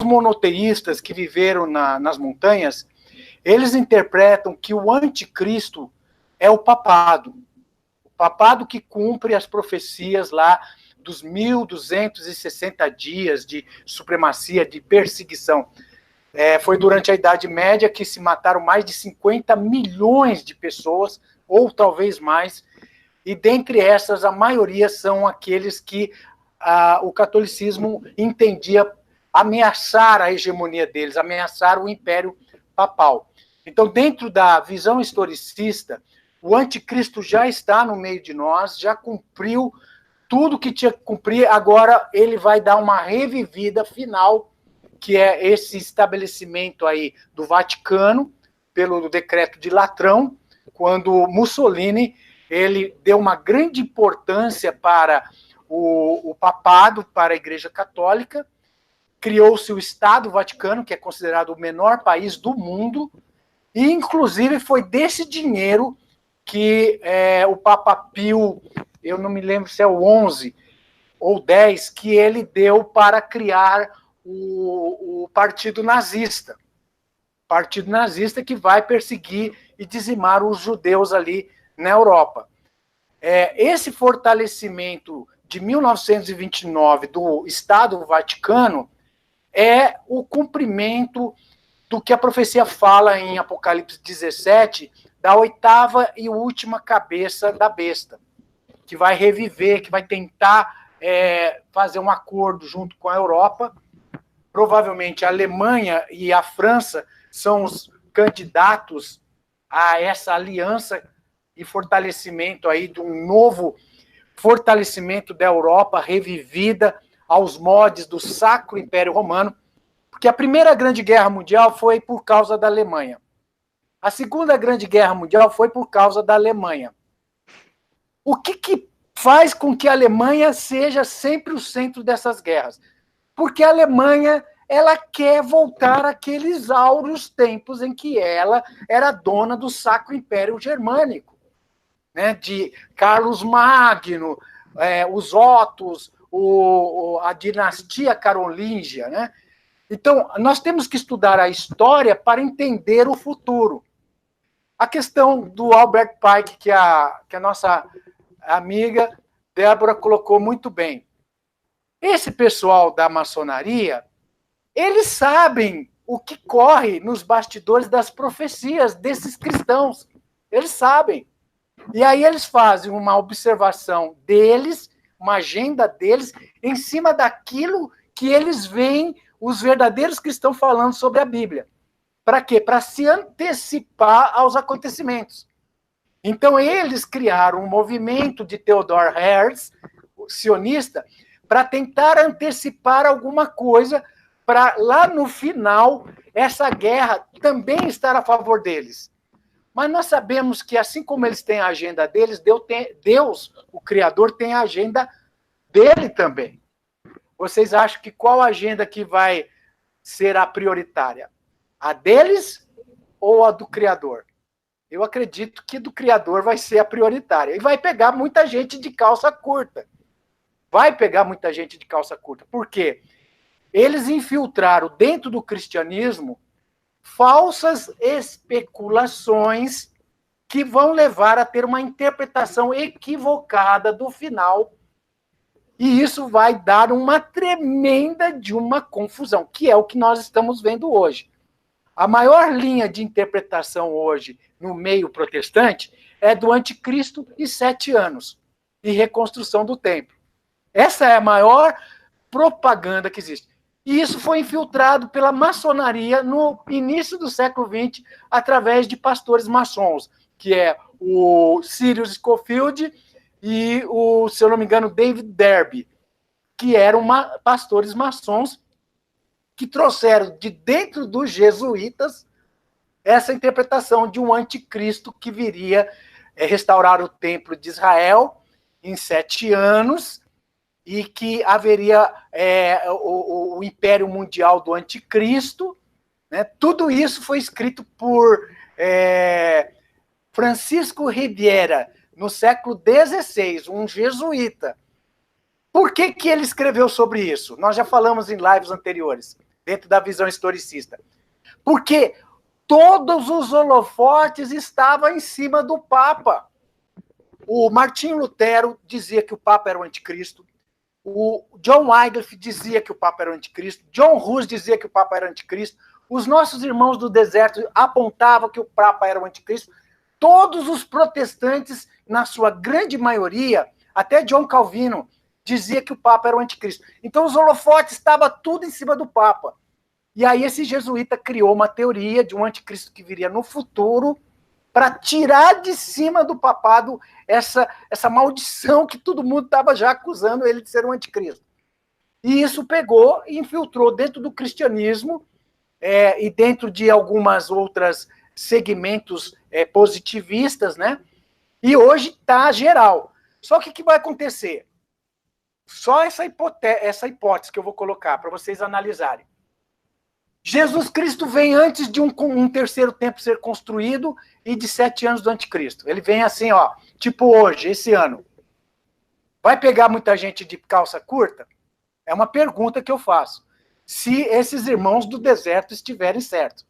monoteístas que viveram nas montanhas, eles interpretam que o anticristo é o papado. O papado que cumpre as profecias lá dos 1260 dias de supremacia, de perseguição. Foi durante a Idade Média que se mataram mais de 50 milhões de pessoas, ou talvez mais, e dentre essas, a maioria são aqueles que o catolicismo entendia ameaçar a hegemonia deles, ameaçar o Império Papal. Então, dentro da visão historicista, o anticristo já está no meio de nós, já cumpriu tudo que tinha que cumprir, agora ele vai dar uma revivida final, que é esse estabelecimento aí do Vaticano, pelo decreto de Latrão, quando Mussolini ele deu uma grande importância para o papado, para a Igreja Católica, criou-se o Estado Vaticano, que é considerado o menor país do mundo, e inclusive foi desse dinheiro que o Papa Pio, eu não me lembro se é o 11 ou 10, que ele deu para criar o Partido Nazista. Partido Nazista que vai perseguir e dizimar os judeus ali na Europa. Esse fortalecimento de 1929 do Estado Vaticano é o cumprimento do que a profecia fala em Apocalipse 17, da oitava e última cabeça da besta, que vai reviver, que vai tentar fazer um acordo junto com a Europa. Provavelmente a Alemanha e a França são os candidatos a essa aliança e fortalecimento aí de um novo fortalecimento da Europa revivida aos moldes do Sacro Império Romano, porque a Primeira Grande Guerra Mundial foi por causa da Alemanha. A Segunda Grande Guerra Mundial foi por causa da Alemanha. O que faz com que a Alemanha seja sempre o centro dessas guerras? Porque a Alemanha ela quer voltar àqueles áureos tempos em que ela era dona do Sacro Império Germânico, né, de Carlos Magno, os Otos, a dinastia carolíngia, né? Então, nós temos que estudar a história para entender o futuro. A questão do Albert Pike, que a nossa amiga Débora colocou muito bem. Esse pessoal da maçonaria, eles sabem o que corre nos bastidores das profecias desses cristãos. Eles sabem. E aí eles fazem uma observação deles, uma agenda deles, em cima daquilo que eles veem os verdadeiros cristãos falando sobre a Bíblia. Para quê? Para se antecipar aos acontecimentos. Então, eles criaram um movimento de Theodor Herz, sionista, para tentar antecipar alguma coisa, para lá no final, essa guerra também estar a favor deles. Mas nós sabemos que, assim como eles têm a agenda deles, Deus, o Criador, tem a agenda dele também. Vocês acham que qual agenda que vai ser a prioritária? A deles ou a do Criador? Eu acredito que do Criador vai ser a prioritária. E vai pegar muita gente de calça curta. Vai pegar muita gente de calça curta. Por quê? Eles infiltraram dentro do cristianismo falsas especulações que vão levar a ter uma interpretação equivocada do final. E isso vai dar uma tremenda de uma confusão, que é o que nós estamos vendo hoje. A maior linha de interpretação hoje no meio protestante é do anticristo e 7 anos, e reconstrução do templo. Essa é a maior propaganda que existe. E isso foi infiltrado pela maçonaria no início do século XX, através de pastores maçons, que é o Sirius Scofield e o, se eu não me engano, David Derby, que eram pastores maçons que trouxeram de dentro dos jesuítas essa interpretação de um anticristo que viria restaurar o templo de Israel em 7 anos e que haveria o império mundial do anticristo. Né? Tudo isso foi escrito por Francisco Riviera, no século XVI, um jesuíta. Por que ele escreveu sobre isso? Nós já falamos em lives anteriores. dentro da visão historicista. Porque todos os holofotes estavam em cima do Papa. O Martinho Lutero dizia que o Papa era o anticristo. O John Wycliffe dizia que o Papa era o anticristo. John Hus dizia que o Papa era o anticristo. Os nossos irmãos do deserto apontavam que o Papa era o anticristo. Todos os protestantes, na sua grande maioria, até John Calvino, dizia que o Papa era o anticristo. Então os holofotes estavam tudo em cima do Papa. E aí esse jesuíta criou uma teoria de um anticristo que viria no futuro para tirar de cima do papado essa maldição que todo mundo estava já acusando ele de ser um anticristo. E isso pegou e infiltrou dentro do cristianismo e dentro de algumas outras segmentos positivistas, né? E hoje está geral. Só que o que vai acontecer? Só essa hipótese que eu vou colocar para vocês analisarem. Jesus Cristo vem antes de um terceiro templo ser construído e de 7 anos do anticristo. Ele vem assim, ó, tipo hoje, esse ano. Vai pegar muita gente de calça curta? É uma pergunta que eu faço. Se esses irmãos do deserto estiverem certos.